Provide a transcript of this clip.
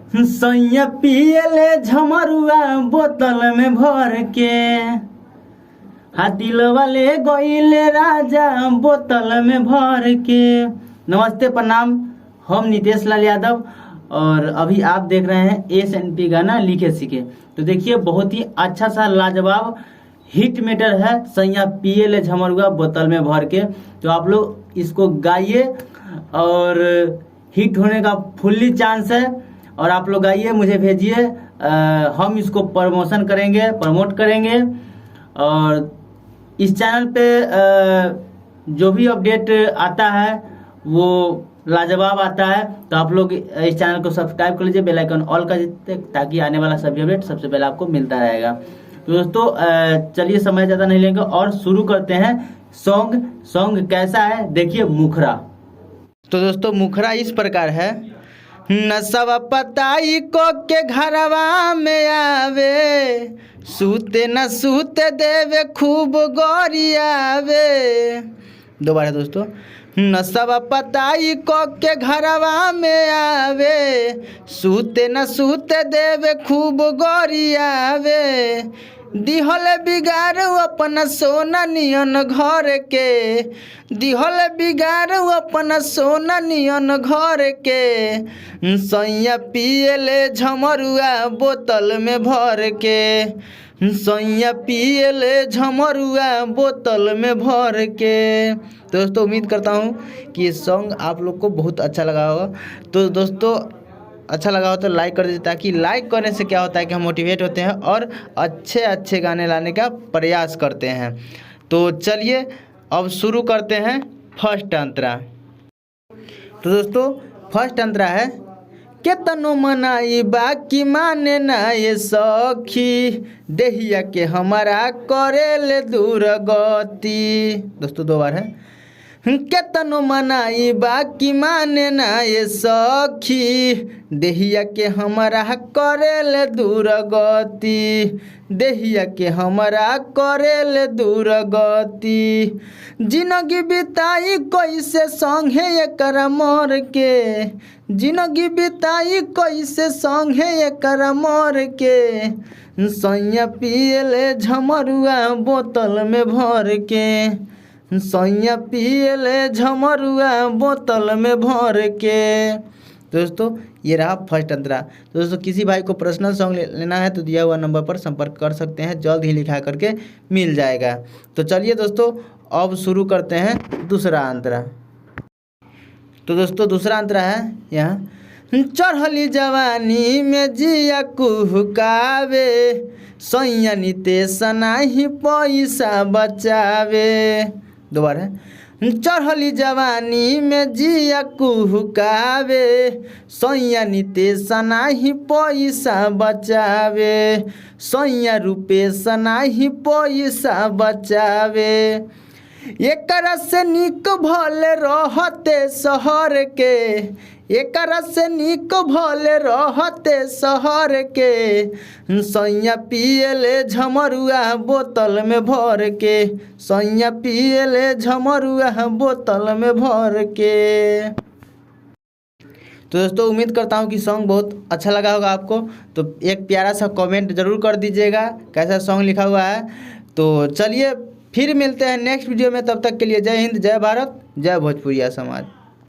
सैया पियले झमरुआ बोतल में भर के, दिल वाले गईले राजा बोतल में भर के। नमस्ते प्रणाम, हम नितेश लाल यादव और अभी आप देख रहे हैं SNP गाना लिखे सीखे। तो देखिए बहुत ही अच्छा सा लाजवाब हिट मेटर है सैया पियले झमरुआ बोतल में भर के। तो आप लोग इसको गाइए और हिट होने का फुल्ली चांस है। और आप लोग गाइए, मुझे भेजिए, हम इसको प्रमोट करेंगे। और इस चैनल पे जो भी अपडेट आता है वो लाजवाब आता है। तो आप लोग इस चैनल को सब्सक्राइब कर लीजिए, बेल आइकन ऑल कर दीजिए, ताकि आने वाला सभी अपडेट सबसे पहले आपको मिलता रहेगा। तो दोस्तों चलिए समय ज़्यादा नहीं लेंगे और शुरू करते हैं। सॉन्ग कैसा है देखिए, मुखरा। तो दोस्तों मुखरा इस प्रकार है। नसवा पताई को के घरवा में आवे, सूते न सूते देवे खूब गोरियावे। दोबारा दोस्तों, नसवा पताई को के घरवा में आवे, सूते न सूते देवे खूब गोरियावे। दिहल बिगाड़ अपना सोना नियन घर के, दिहल बिगाड़ अपना सोना नियन घर के। सैया पियले झमरुआ बोतल में भर के, सैया पियले झमरुआ बोतल में भर के। दोस्तों उम्मीद करता हूँ कि ये सॉन्ग आप लोग को बहुत अच्छा लगा होगा। तो दोस्तों अच्छा लगा हो तो लाइक कर दीजिए, ताकि लाइक करने से क्या होता है कि हम मोटिवेट होते हैं और अच्छे गाने लाने का प्रयास करते हैं। तो चलिए अब शुरू करते हैं फर्स्ट अंतरा। तो दोस्तों फर्स्ट अंतरा है। केतनो मनाई बाकी माने ना ये सखी, देहिया के हमारा करेले दूर गति। दोस्तों दो बार है। केतनो मनाई बाकी माने ना ये सखी, देहिया के हमारा करेले दूर गति, देहिया के हमारा करेले दूर गति। जिंदगी बिताई कैसे संगे एकरा मोर के, जिंदगी बिताई कैसे संगे एकरा मोर के। सैया पियले झमरुआ बोतल में भर के, सैया पियले झमरुआ बोतल में भर के। दोस्तों ये रहा फर्स्ट अंतरा। तो दोस्तों किसी भाई को पर्सनल सॉन्ग लेना है तो दिया हुआ नंबर पर संपर्क कर सकते हैं, जल्द ही लिखा करके मिल जाएगा। तो चलिए दोस्तों अब शुरू करते हैं दूसरा अंतरा। तो दोस्तों दूसरा अंतरा है यहाँ। चढ़ली जवानी में जिया कुहकावे, सैया नितेश नाही पैसा बचावे। दोबारा है। चढ़ली जवानी में जिया कुहकावे, सैया नितेश नाही पैसा बचावे, सैया रूपेश नाही पैसा बचावे। एकरा से निक भले रहते शहर के, एकरा से निक भले रहते शहर के। सैया पियले झमरुआ बोतल में भर के, सैया पियले झमरुआ बोतल में भर के। तो दोस्तों उम्मीद करता हूँ कि सॉन्ग बहुत अच्छा लगा होगा आपको। तो एक प्यारा सा कमेंट ज़रूर कर दीजिएगा कैसा सॉन्ग लिखा हुआ है। तो चलिए फिर मिलते हैं नेक्स्ट वीडियो में, तब तक के लिए जय हिंद, जय भारत, जय भोजपुरिया समाज।